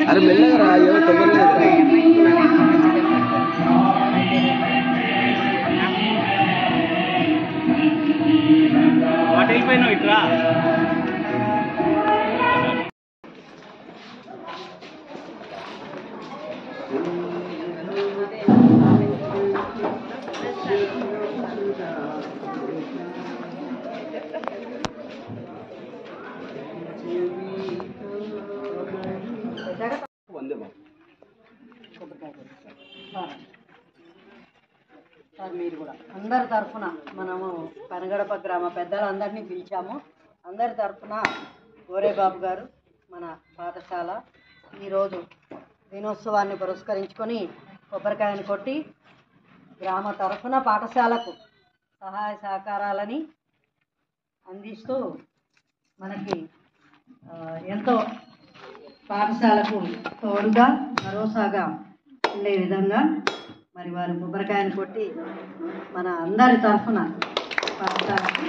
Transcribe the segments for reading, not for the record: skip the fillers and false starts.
अरे मिलने रहा है तो मिलने होटल पे नो इतना సార్ మీరు కూడా అందరి తరఫున మనము పనగడప గ్రామ పెద్దలందరినీ పిలిచాము. అందరి తరఫున గోరేబాబు గారు మన పాఠశాల ఈరోజు దినోత్సవాన్ని పురస్కరించుకొని కొబ్బరికాయను కొట్టి గ్రామ తరఫున పాఠశాలకు సహాయ సహకారాలని అందిస్తూ మనకి ఎంతో పాఠశాలకు తోడుగా భరోసాగా ఉండే విధంగా మరి వారు కొబ్బరికాయను కొట్టి మన అందరి తరఫున పాఠశాలకు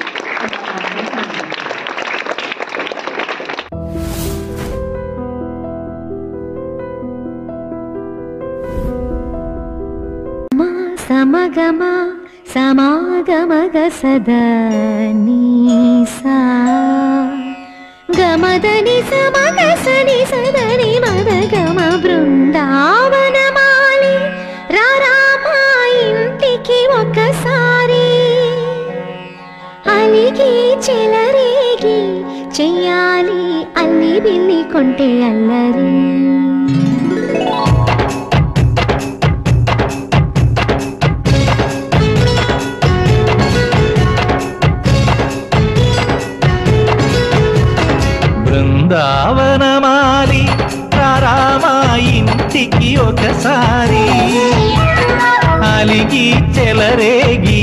సమగమ సమాగమగ సదా నీసా గమదని సమగ సని సదని మదగమ బృందావనమాలి రామా ఇంటికి ఒకసారి అలిగి చెలరేగి చెయ్యాలి అల్లి బిల్లి కొంటే అల్లరి బృందావనమాలి రామా ఇంటికి ఒకసారి అలిగి చెలరేగి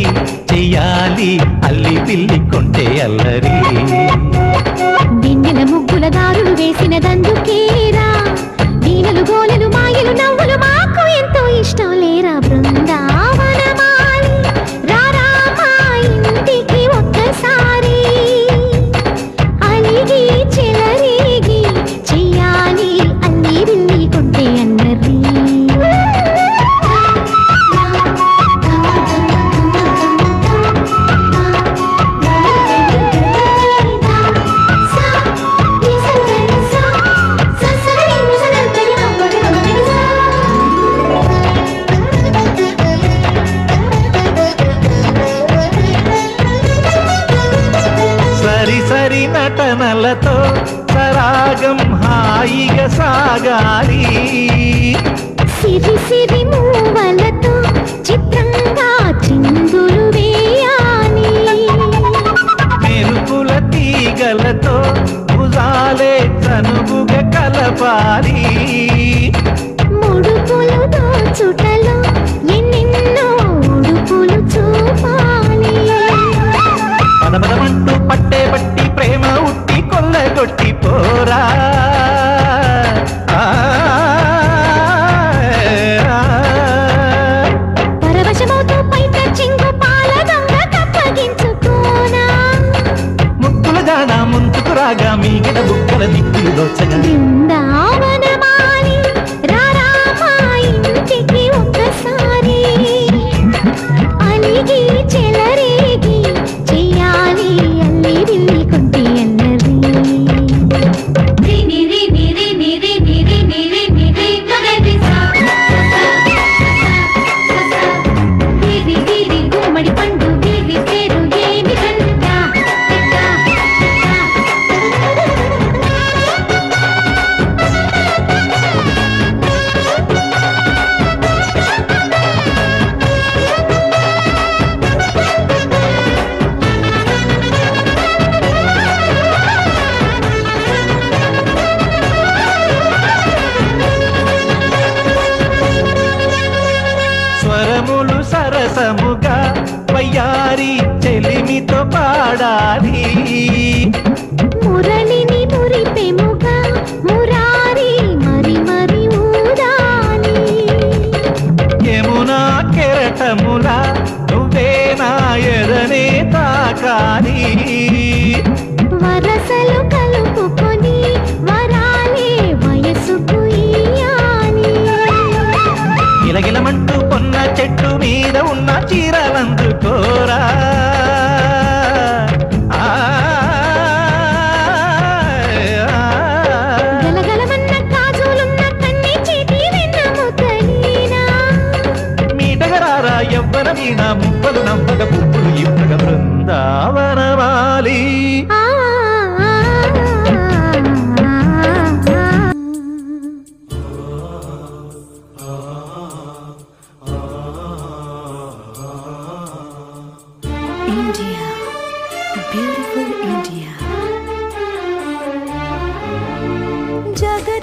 చెయ్యాలి అల్లి పిల్లి కొంటే అల్లరి దిన్నెల ముగ్గుల దారులు వేసిన దందుకేరా దీనలు గోలలు మాయలు నవ్వులు మాకు ఎంతో ఇష్టం లేరా బృందావనమాలి రామా ఇంటికి ఒక్కసారి అలిగి చెలరేగి చెయ్యాలి అల్లి బిల్లి కొంటే అల్లరి సరి నటనలతో సరాగం హాయిగా సాగాలి సిరి సిరి మూవలతో చిత్రంగా చిందులు వేయాలి మెరుపుల తీగలతో భుజాలే చనువుగా కలపాలి ముడుపులు దోచుటలో ఎన్నెన్నో ఉడుపులు చూపాలి పదమదమంటూ పట్టే బట్టి ప్రేమ ఉట్టి కొల్లగొట్టి పోరా పరవశమవుతూ పైట చింగు పాల గంగ కప్పగించుకోనా ముక్కుల జాడ ముందుకు రాగా మీగడ బుక్కల దిక్కులు దోచగా బృందావనమాలి రామా ఇంటికి ఒక్కసారి అలిగి చెలరేగి చెయ్యాలి అల్లి బిల్లి కొంటే అల్లరి గుమ్మడి పండు వీరి పేరు ఏమి కంట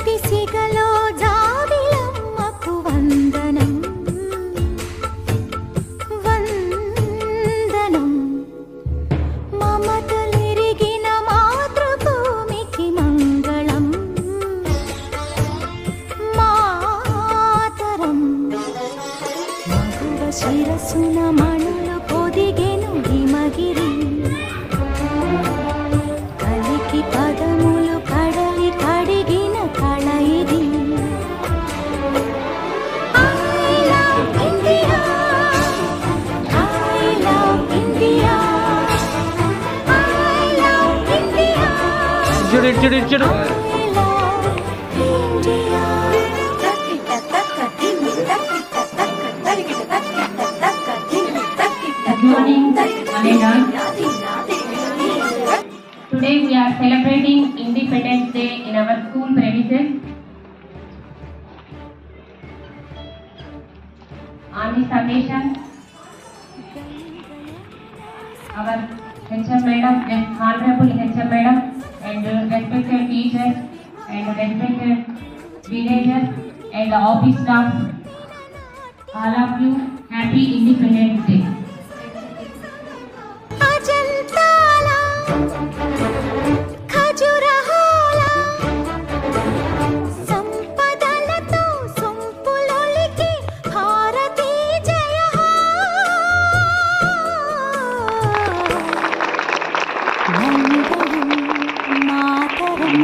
ప్రతి సిగలో జాబిలమ్మకు వందనం వందనం మమతలిరిగిన మాతృభూమికి మంగళం మాతరం మగువ శిరసున మణులు పొదిగెను హిమగిరి కలికి పదములు కడలి కడిగిన కళ ఇది I love India I love India I love India చూడు చూడు చూడు I love India Good morning, Malena. Today we are celebrating Independence Day in our school premises. On this occasion, our HM Madam, Honorable HM Madam, and respected teachers, and respected villagers, and the office staff, all of you, happy Independence Day. అజంతాల ఖజురహోల సంపదలతో సొంపులొలికి భారతీ జయ హో వందనం మాతరం